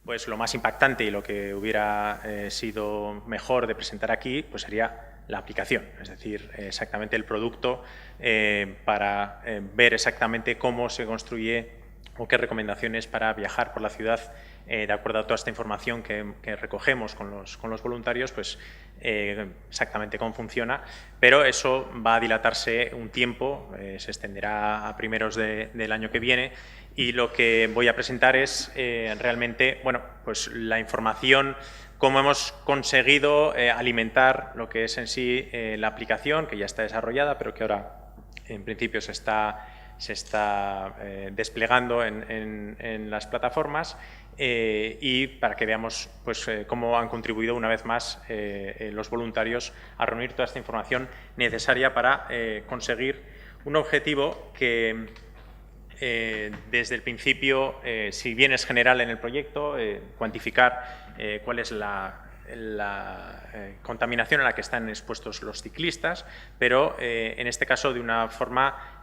Pues lo más impactante y lo que hubiera sido mejor de presentar aquí pues sería la aplicación, es decir, exactamente el producto para ver exactamente cómo se construye o qué recomendaciones para viajar por la ciudad de acuerdo a toda esta información que recogemos con los voluntarios, pues exactamente cómo funciona, pero eso va a dilatarse un tiempo, se extenderá a primeros del año que viene, y lo que voy a presentar es realmente, bueno, pues la información, cómo hemos conseguido alimentar lo que es en sí la aplicación, que ya está desarrollada, pero que ahora en principio se está desplegando en las plataformas, y para que veamos pues, cómo han contribuido una vez más los voluntarios a reunir toda esta información necesaria para conseguir un objetivo que desde el principio, si bien es general en el proyecto, cuantificar cuál es la contaminación a la que están expuestos los ciclistas, pero en este caso de una forma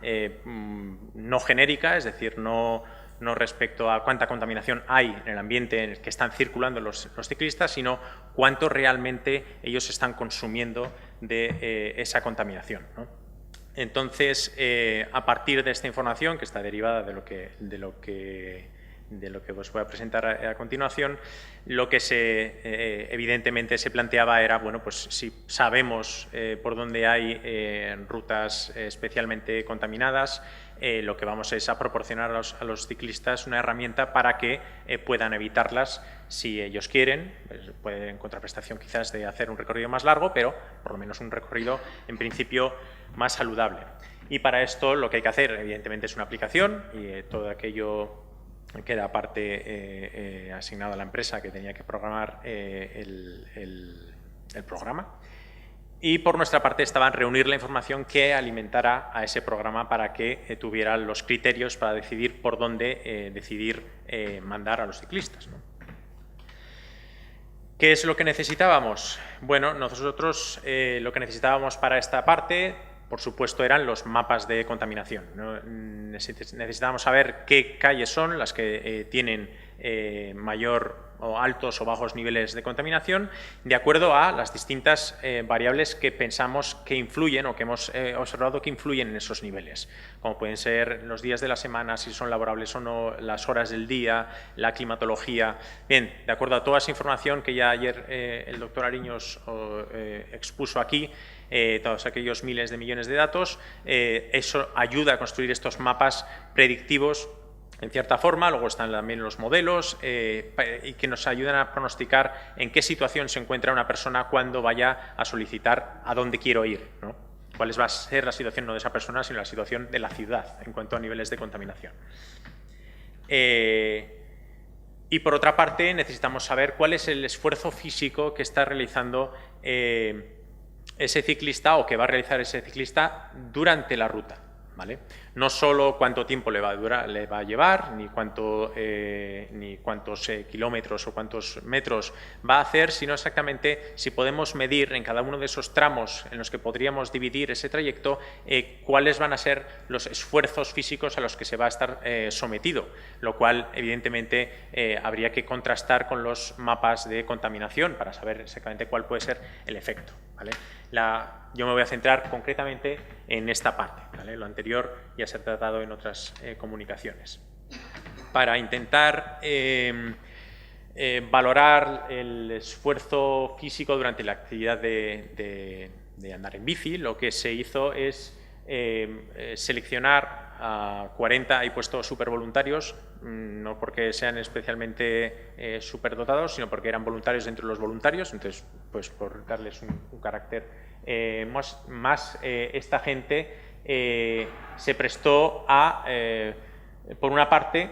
no genérica, es decir, no respecto a cuánta contaminación hay en el ambiente en el que están circulando los ciclistas, sino cuánto realmente ellos están consumiendo de esa contaminación, ¿no? Entonces, a partir de esta información, que está derivada de lo que os voy a presentar a continuación, lo que evidentemente se planteaba era, bueno, pues si sabemos por dónde hay rutas especialmente contaminadas, lo que vamos es a proporcionar a los ciclistas una herramienta para que puedan evitarlas si ellos quieren. Pues pueden contraprestación quizás de hacer un recorrido más largo, pero por lo menos un recorrido en principio más saludable. Y para esto lo que hay que hacer evidentemente es una aplicación y todo aquello queda parte asignado a la empresa que tenía que programar el programa. Y por nuestra parte estaba en reunir la información que alimentara a ese programa para que tuviera los criterios para decidir por dónde mandar a los ciclistas, ¿no? ¿Qué es lo que necesitábamos? Bueno, nosotros lo que necesitábamos para esta parte, por supuesto, eran los mapas de contaminación, ¿no? Necesitábamos saber qué calles son las que tienen mayor o altos o bajos niveles de contaminación, de acuerdo a las distintas variables que pensamos que influyen o que hemos observado que influyen en esos niveles, como pueden ser los días de la semana, si son laborables o no, las horas del día, la climatología. Bien, de acuerdo a toda esa información que ya ayer el doctor Ariños expuso aquí, todos aquellos miles de millones de datos, eso ayuda a construir estos mapas predictivos en cierta forma. Luego están también los modelos y que nos ayudan a pronosticar en qué situación se encuentra una persona cuando vaya a solicitar a dónde quiero ir, ¿no? Cuál va a ser la situación no de esa persona, sino la situación de la ciudad en cuanto a niveles de contaminación. Y por otra parte necesitamos saber cuál es el esfuerzo físico que está realizando ese ciclista o que va a realizar ese ciclista durante la ruta, ¿vale? No solo cuánto tiempo le va a llevar, ni cuántos kilómetros o cuántos metros va a hacer, sino exactamente si podemos medir en cada uno de esos tramos en los que podríamos dividir ese trayecto, cuáles van a ser los esfuerzos físicos a los que se va a estar sometido, lo cual evidentemente habría que contrastar con los mapas de contaminación para saber exactamente cuál puede ser el efecto, ¿vale? Yo me voy a centrar concretamente en esta parte, ¿vale? Lo anterior ya se ha tratado en otras comunicaciones. Para intentar valorar el esfuerzo físico durante la actividad de andar en bici, lo que se hizo es seleccionar a 40, he puesto supervoluntarios, no porque sean especialmente superdotados, sino porque eran voluntarios dentro de los voluntarios, entonces, pues por darles un carácter esta gente se prestó a, por una parte,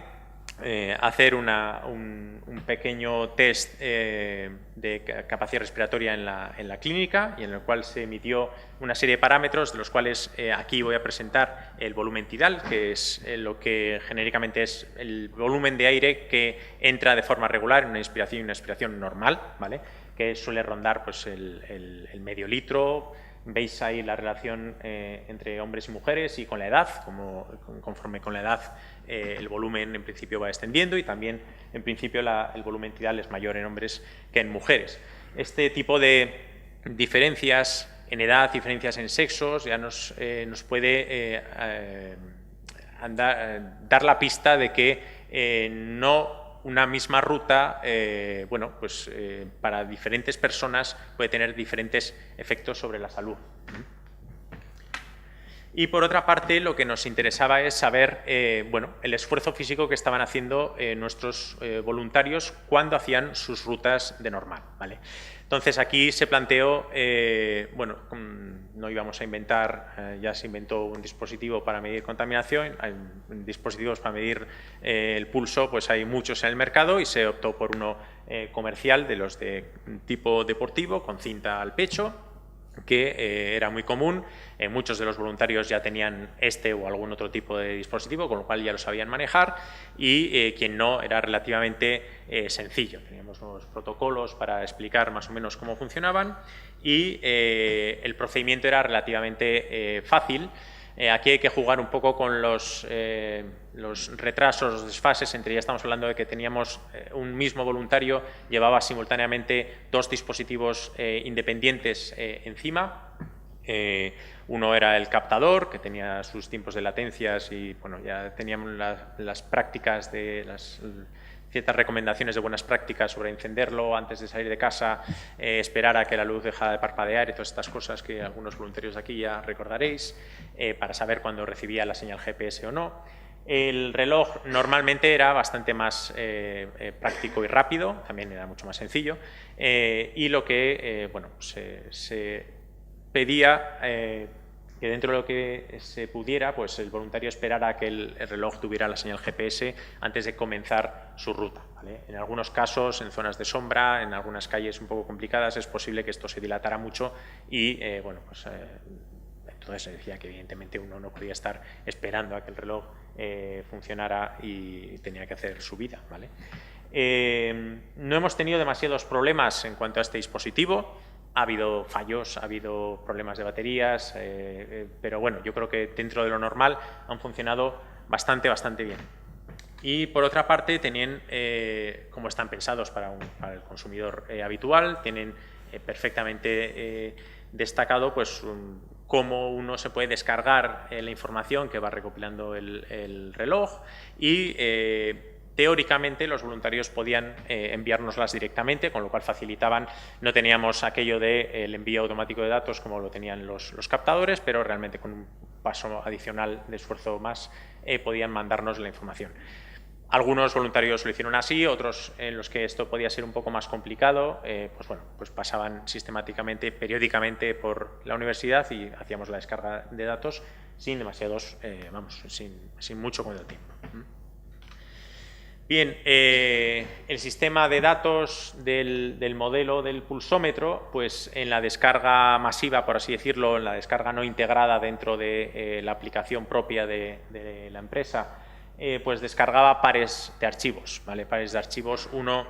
hacer un pequeño test de capacidad respiratoria en la clínica, y en el cual se emitió una serie de parámetros, de los cuales aquí voy a presentar el volumen tidal, que es lo que genéricamente es el volumen de aire que entra de forma regular en una inspiración y una expiración normal, ¿vale? Que suele rondar pues, el medio litro. Veis ahí la relación entre hombres y mujeres y con la edad, conforme con la edad el volumen en principio va descendiendo y también en principio el volumen tidal es mayor en hombres que en mujeres. Este tipo de diferencias en edad, diferencias en sexos, ya nos puede dar la pista de que no una misma ruta, para diferentes personas puede tener diferentes efectos sobre la salud. Y por otra parte, lo que nos interesaba es saber el esfuerzo físico que estaban haciendo nuestros voluntarios cuando hacían sus rutas de normal, ¿vale? Entonces aquí se planteó, no íbamos a inventar, ya se inventó un dispositivo para medir contaminación, hay dispositivos para medir el pulso, pues hay muchos en el mercado y se optó por uno comercial de los de tipo deportivo con cinta al pecho, que era muy común. Muchos de los voluntarios ya tenían este o algún otro tipo de dispositivo, con lo cual ya lo sabían manejar, y quien no, era relativamente sencillo. Teníamos unos protocolos para explicar más o menos cómo funcionaban y el procedimiento era relativamente fácil. Aquí hay que jugar un poco con los retrasos, los desfases. Entre ya estamos hablando de que teníamos un mismo voluntario, llevaba simultáneamente dos dispositivos independientes encima. Uno era el captador, que tenía sus tiempos de latencias y bueno, ya teníamos las prácticas de ciertas recomendaciones de buenas prácticas sobre encenderlo antes de salir de casa, esperar a que la luz dejara de parpadear y todas estas cosas que algunos voluntarios de aquí ya recordaréis, para saber cuándo recibía la señal GPS o no. El reloj normalmente era bastante más práctico y rápido, también era mucho más sencillo, y lo que se pedía que dentro de lo que se pudiera, pues el voluntario esperara a que el reloj tuviera la señal GPS antes de comenzar su ruta, ¿vale? En algunos casos, en zonas de sombra, en algunas calles un poco complicadas, es posible que esto se dilatara mucho y entonces se decía que evidentemente uno no podía estar esperando a que el reloj funcionara y tenía que hacer su vida, ¿vale? No hemos tenido demasiados problemas en cuanto a este dispositivo. Ha habido fallos, ha habido problemas de baterías, pero bueno, yo creo que dentro de lo normal han funcionado bastante bien. Y por otra parte, tienen, como están pensados para el consumidor habitual, tienen perfectamente destacado pues cómo uno se puede descargar la información que va recopilando el reloj y teóricamente los voluntarios podían enviárnoslas directamente, con lo cual facilitaban, no teníamos aquello del envío automático de datos como lo tenían los captadores, pero realmente con un paso adicional de esfuerzo más podían mandarnos la información. Algunos voluntarios lo hicieron así, otros en los que esto podía ser un poco más complicado, pues pasaban sistemáticamente, periódicamente por la universidad y hacíamos la descarga de datos sin demasiados, sin mucho contratiempo. Bien, el sistema de datos del modelo del pulsómetro, pues en la descarga masiva, por así decirlo, en la descarga no integrada dentro de la aplicación propia de la empresa, pues descargaba pares de archivos, ¿vale? Pares de archivos, uno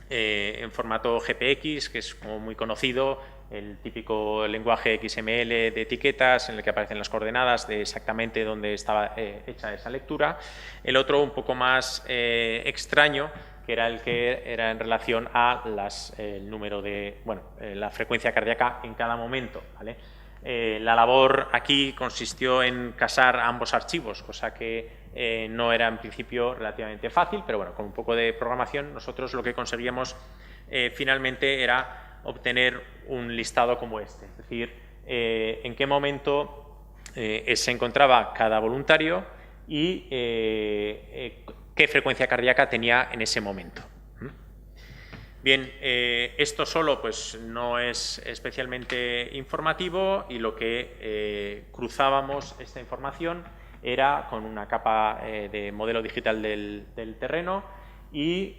en formato GPX, que es como muy conocido, el típico lenguaje XML de etiquetas en el que aparecen las coordenadas de exactamente dónde estaba hecha esa lectura. El otro un poco más extraño, que era el que era en relación a el número de, la frecuencia cardíaca en cada momento, ¿vale? La labor aquí consistió en casar ambos archivos, cosa que no era en principio relativamente fácil, pero bueno, con un poco de programación nosotros lo que conseguíamos finalmente era obtener un listado como este, es decir, en qué momento se encontraba cada voluntario y qué frecuencia cardíaca tenía en ese momento. Bien, esto solo pues, no es especialmente informativo y lo que cruzábamos esta información era con una capa de modelo digital del terreno y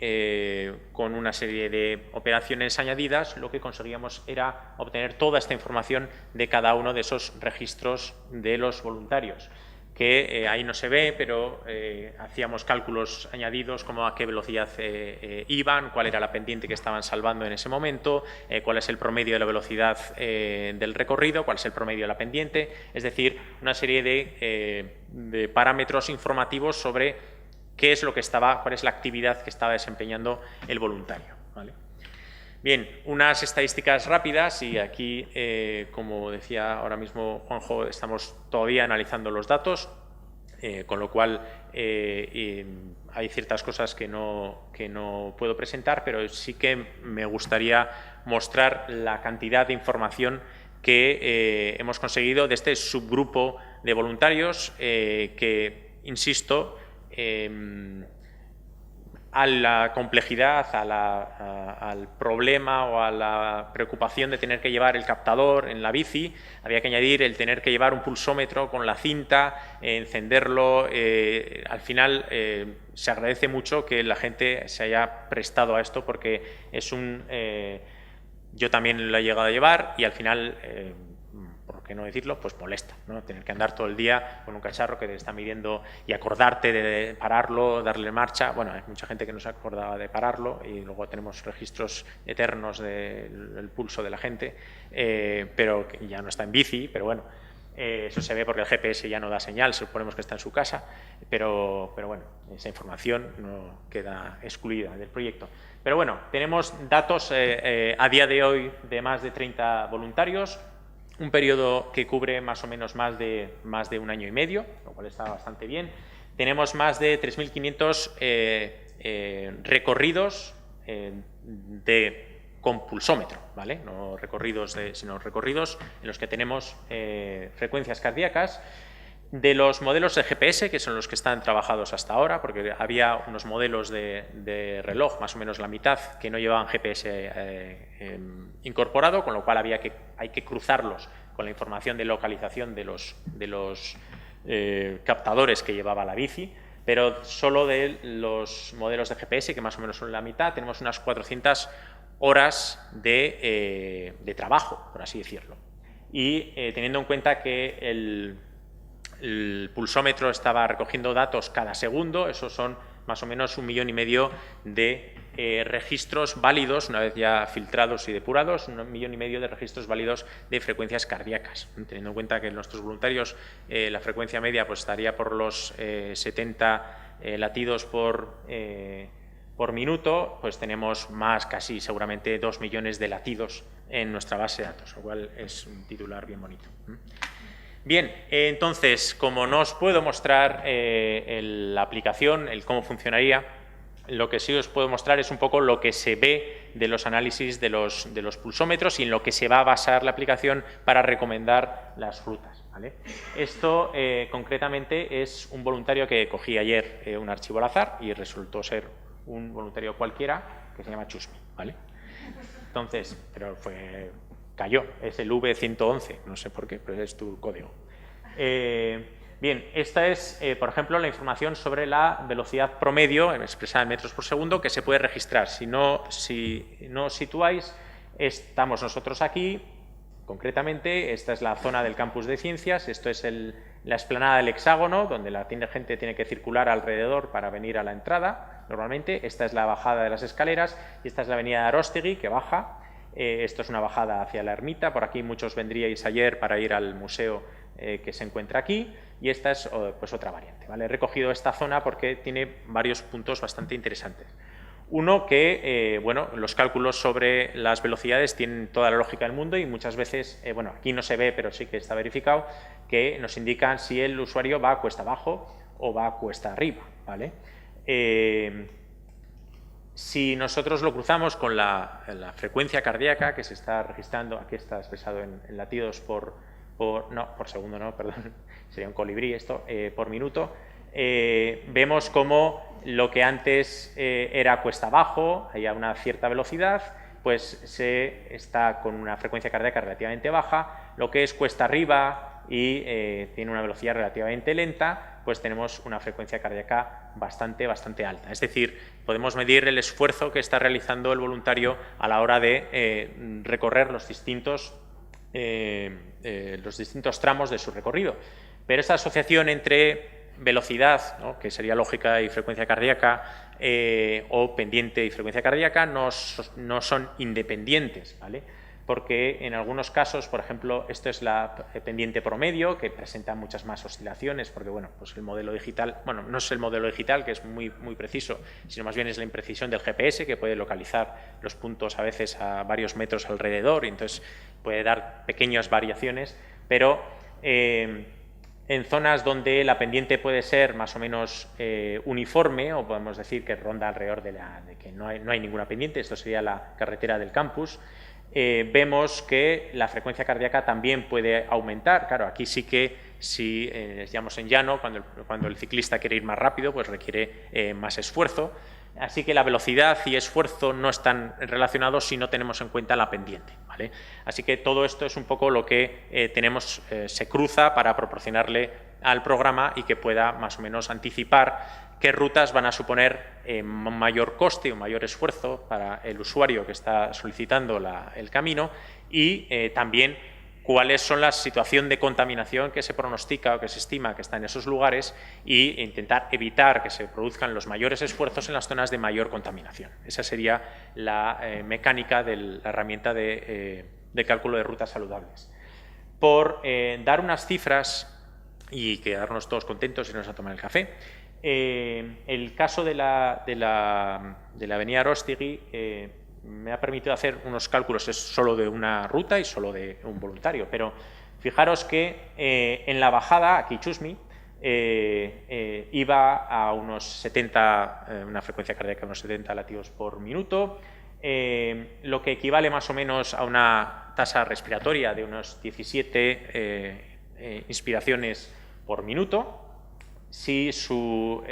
con una serie de operaciones añadidas lo que conseguíamos era obtener toda esta información de cada uno de esos registros de los voluntarios. que ahí no se ve, pero hacíamos cálculos añadidos como a qué velocidad iban, cuál era la pendiente que estaban salvando en ese momento, cuál es el promedio de la velocidad del recorrido, cuál es el promedio de la pendiente, es decir, una serie de parámetros informativos sobre qué es lo que cuál es la actividad que estaba desempeñando el voluntario, ¿vale? Bien, unas estadísticas rápidas y aquí, como decía ahora mismo Juanjo, estamos todavía analizando los datos, con lo cual hay ciertas cosas que no puedo presentar, pero sí que me gustaría mostrar la cantidad de información que hemos conseguido de este subgrupo de voluntarios que, insisto, a la complejidad, al problema o a la preocupación de tener que llevar el captador en la bici, había que añadir el tener que llevar un pulsómetro con la cinta, encenderlo. Al final se agradece mucho que la gente se haya prestado a esto porque es yo también lo he llegado a llevar y al final por qué no decirlo, pues molesta, ¿no? Tener que andar todo el día con un cacharro que te está midiendo y acordarte de pararlo, darle marcha. Bueno, hay mucha gente que no se acordaba de pararlo y luego tenemos registros eternos del pulso de la gente, pero que ya no está en bici, pero bueno, eso se ve porque el GPS ya no da señal, suponemos que está en su casa, pero bueno, esa información no queda excluida del proyecto. Pero bueno, tenemos datos a día de hoy de más de 30 voluntarios, un periodo que cubre más o menos más de 1 año y medio, lo cual está bastante bien. Tenemos más de 3.500 recorridos con pulsómetro, ¿vale? No recorridos, sino recorridos en los que tenemos frecuencias cardíacas. De los modelos de GPS, que son los que están trabajados hasta ahora, porque había unos modelos de reloj, más o menos la mitad, que no llevaban GPS incorporado, con lo cual hay que cruzarlos con la información de localización de los captadores que llevaba la bici, pero solo de los modelos de GPS, que más o menos son la mitad, tenemos unas 400 horas de trabajo, por así decirlo. Y teniendo en cuenta que el pulsómetro estaba recogiendo datos cada segundo, esos son más o menos 1,5 millones de registros válidos, una vez ya filtrados y depurados, 1,5 millones de registros válidos de frecuencias cardíacas. Teniendo en cuenta que en nuestros voluntarios la frecuencia media pues, estaría por los 70 latidos por minuto, pues tenemos casi seguramente 2 millones de latidos en nuestra base de datos, lo cual es un titular bien bonito. Bien, entonces, como no os puedo mostrar la aplicación, cómo funcionaría, lo que sí os puedo mostrar es un poco lo que se ve de los análisis de los pulsómetros y en lo que se va a basar la aplicación para recomendar las rutas, ¿vale? Esto, concretamente, es un voluntario que cogí ayer un archivo al azar y resultó ser un voluntario cualquiera que se llama Chusmi, ¿vale? Entonces, pero cayó, es el V111, no sé por qué, pero es tu código. Bien, esta es, por ejemplo, la información sobre la velocidad promedio, expresada en metros por segundo, que se puede registrar. Si no os situáis, estamos nosotros aquí, concretamente, esta es la zona del campus de ciencias, esto es la explanada del hexágono, donde la gente tiene que circular alrededor para venir a la entrada, normalmente. Esta es la bajada de las escaleras y esta es la avenida de Aróstegui, que baja. Esto es una bajada hacia la ermita, por aquí muchos vendríais ayer para ir al museo que se encuentra aquí, y esta es pues otra variante, ¿vale? He recogido esta zona porque tiene varios puntos bastante interesantes. Uno que, bueno, los cálculos sobre las velocidades tienen toda la lógica del mundo y muchas veces, bueno, aquí no se ve, pero sí que está verificado, que nos indican si el usuario va cuesta abajo o va cuesta arriba, ¿vale? Si nosotros lo cruzamos con la frecuencia cardíaca que se está registrando, aquí está expresado en latidos por segundo, no, perdón, sería un colibrí esto, por minuto, vemos como lo que antes era cuesta abajo, hay una cierta velocidad, pues se está con una frecuencia cardíaca relativamente baja, lo que es cuesta arriba y tiene una velocidad relativamente lenta, pues tenemos una frecuencia cardíaca bastante alta. Es decir, podemos medir el esfuerzo que está realizando el voluntario a la hora de recorrer los distintos tramos de su recorrido. Pero esta asociación entre velocidad, ¿no?, que sería lógica, y frecuencia cardíaca, o pendiente y frecuencia cardíaca, no son independientes, ¿vale? Porque en algunos casos, por ejemplo, esto es la pendiente promedio, que presenta muchas más oscilaciones, porque bueno, pues el modelo digital, bueno, no es el modelo digital, que es muy preciso, sino más bien es la imprecisión del GPS, que puede localizar los puntos a veces a varios metros alrededor, y entonces puede dar pequeñas variaciones, pero en zonas donde la pendiente puede ser más o menos uniforme, o podemos decir que ronda alrededor de que no hay ninguna pendiente, esto sería la carretera del campus, vemos que la frecuencia cardíaca también puede aumentar. Claro, aquí sí que si estamos en llano, cuando el ciclista quiere ir más rápido, pues requiere más esfuerzo. Así que la velocidad y esfuerzo no están relacionados si no tenemos en cuenta la pendiente, ¿vale? Así que todo esto es un poco lo que se cruza para proporcionarle al programa y que pueda más o menos anticipar qué rutas van a suponer mayor coste o mayor esfuerzo para el usuario que está solicitando el camino, y también cuáles son la situación de contaminación que se pronostica o que se estima que está en esos lugares, e intentar evitar que se produzcan los mayores esfuerzos en las zonas de mayor contaminación. Esa sería la mecánica de la herramienta de cálculo de rutas saludables. Por dar unas cifras y quedarnos todos contentos y irnos a tomar el café, el caso de la avenida Aróstegui me ha permitido hacer unos cálculos, es solo de una ruta y solo de un voluntario, pero fijaros que en la bajada, aquí Chusmi, iba a unos 70, una frecuencia cardíaca de unos 70 latidos por minuto, lo que equivale más o menos a una tasa respiratoria de unos 17 inspiraciones por minuto. Si su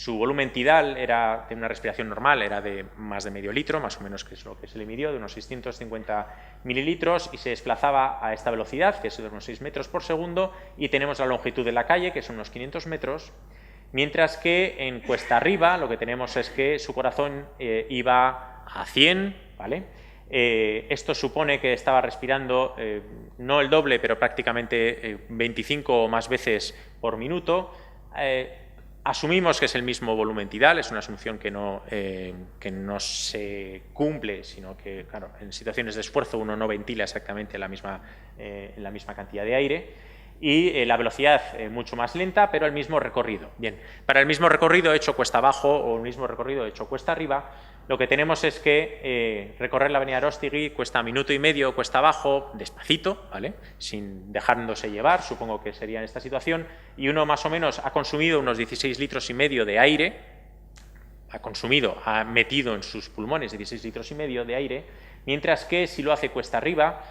volumen tidal era de una respiración normal, era de más de medio litro, más o menos, que es lo que se le midió, de unos 650 mililitros, y se desplazaba a esta velocidad, que es de unos 6 metros por segundo, y tenemos la longitud de la calle, que son unos 500 metros, mientras que en cuesta arriba lo que tenemos es que su corazón iba a 100, ¿vale? Esto supone que estaba respirando no el doble, pero prácticamente 25 o más veces por minuto. Asumimos que es el mismo volumen tidal, es una asunción que no se cumple, sino que, claro, en situaciones de esfuerzo uno no ventila exactamente la misma cantidad de aire, y la velocidad mucho más lenta, pero el mismo recorrido. Bien, para el mismo recorrido hecho cuesta abajo o el mismo recorrido hecho cuesta arriba, lo que tenemos es que recorrer la avenida Aróstegui cuesta minuto y medio cuesta abajo, despacito, ¿vale?, sin dejándose llevar, supongo que sería en esta situación, y uno más o menos ha consumido unos 16 litros y medio de aire, ha metido en sus pulmones 16 litros y medio de aire, mientras que si lo hace cuesta arriba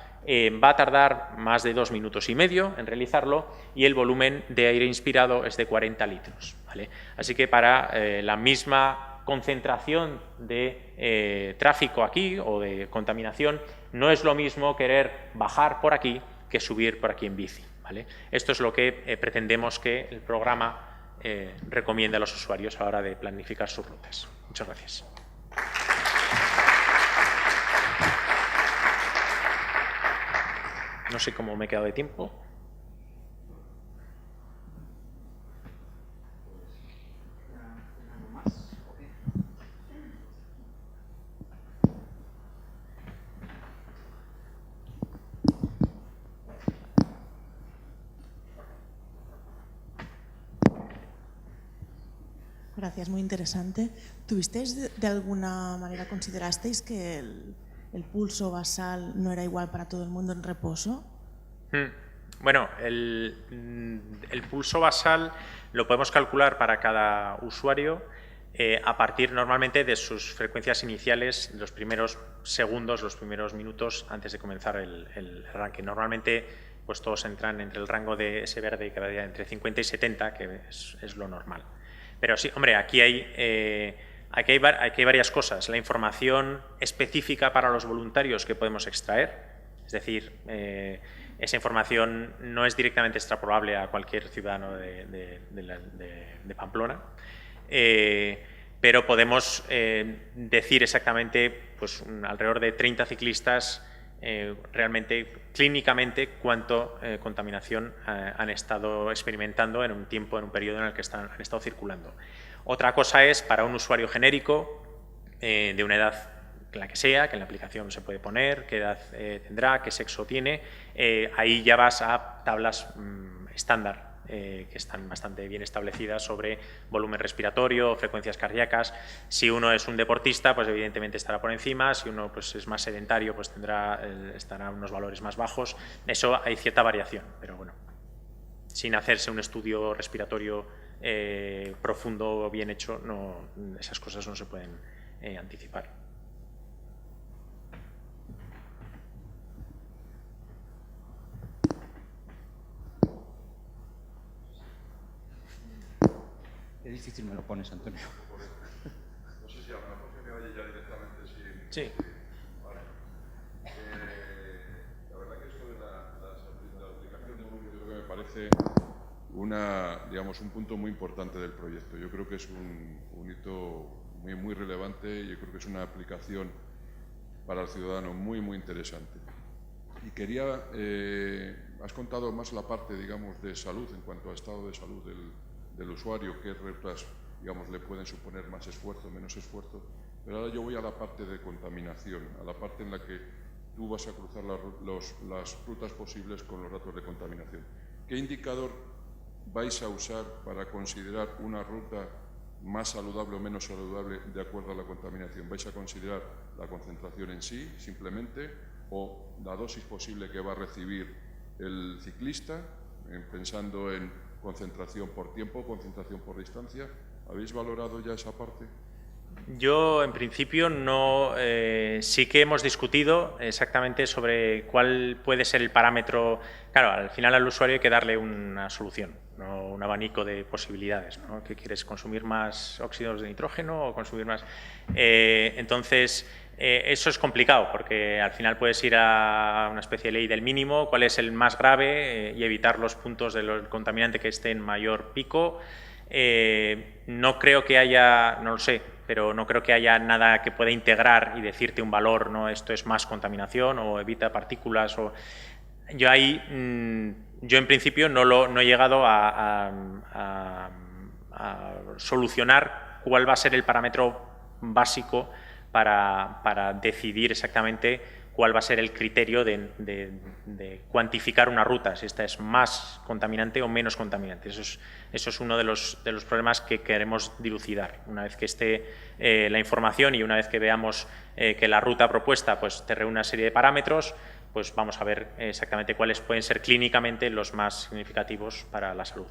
va a tardar más de 2 minutos y medio en realizarlo, y el volumen de aire inspirado es de 40 litros, ¿vale? Así que para la misma concentración de tráfico aquí o de contaminación, no es lo mismo querer bajar por aquí que subir por aquí en bici, ¿vale? Esto es lo que pretendemos que el programa recomiende a los usuarios a la hora de planificar sus rutas. Muchas gracias. No sé cómo me he quedado de tiempo. Gracias, muy interesante. ¿Tuvisteis de alguna manera, considerasteis que el pulso basal no era igual para todo el mundo en reposo? Bueno, el pulso basal lo podemos calcular para cada usuario a partir normalmente de sus frecuencias iniciales, los primeros segundos, los primeros minutos antes de comenzar el arranque. Normalmente pues todos entran entre el rango de ese verde que varía entre 50 y 70, que es lo normal. Pero sí, hombre, aquí hay varias cosas. La información específica para los voluntarios que podemos extraer, es decir, esa información no es directamente extrapolable a cualquier ciudadano de Pamplona, pero podemos decir exactamente pues, alrededor de 30 ciclistas realmente clínicamente cuánto contaminación han estado experimentando en un tiempo, en un periodo en el que han estado circulando. Otra cosa es para un usuario genérico de una edad la que sea, que en la aplicación se puede poner, qué edad tendrá, qué sexo tiene, ahí ya vas a tablas estándar que están bastante bien establecidas sobre volumen respiratorio, frecuencias cardíacas. Si uno es un deportista, pues evidentemente estará por encima. Si uno pues, es más sedentario, pues estará unos valores más bajos. Eso hay cierta variación, pero bueno, sin hacerse un estudio respiratorio profundo o bien hecho, esas cosas no se pueden anticipar. Qué difícil me lo pones, Antonio. No sé si a lo mejor que me oye ya directamente sin... Sí. Vale. La verdad que esto de la aplicación de volumen yo creo que me parece un punto muy importante del proyecto. Yo creo que es un hito muy relevante y yo creo que es una aplicación para el ciudadano muy interesante. Y quería, has contado más la parte, digamos, de salud, en cuanto a estado de salud del usuario, qué rutas, digamos, le pueden suponer más esfuerzo, menos esfuerzo, pero ahora yo voy a la parte de contaminación, a la parte en la que tú vas a cruzar las rutas posibles con los datos de contaminación. ¿Qué indicador vais a usar para considerar una ruta más saludable o menos saludable de acuerdo a la contaminación? ¿Vais a considerar la concentración en sí, simplemente, o la dosis posible que va a recibir el ciclista, pensando en concentración por tiempo, concentración por distancia? ¿Habéis valorado ya esa parte? Yo, en principio, no. Sí que hemos discutido exactamente sobre cuál puede ser el parámetro. Claro, al final al usuario hay que darle una solución, no un abanico de posibilidades, ¿no? ¿Qué quieres? ¿Consumir más óxidos de nitrógeno o consumir más? Entonces, eso es complicado porque al final puedes ir a una especie de ley del mínimo, cuál es el más grave y evitar los puntos del contaminante que esté en mayor pico. No creo que haya, no lo sé, pero no creo que haya nada que pueda integrar y decirte un valor, ¿no? Esto es más contaminación o evita partículas. Yo ahí, yo en principio no he llegado a solucionar cuál va a ser el parámetro básico para decidir exactamente cuál va a ser el criterio de cuantificar una ruta, si esta es más contaminante o menos contaminante. Eso es uno de los problemas que queremos dilucidar. Una vez que esté la información y una vez que veamos que la ruta propuesta pues, te reúne una serie de parámetros, pues vamos a ver exactamente cuáles pueden ser clínicamente los más significativos para la salud.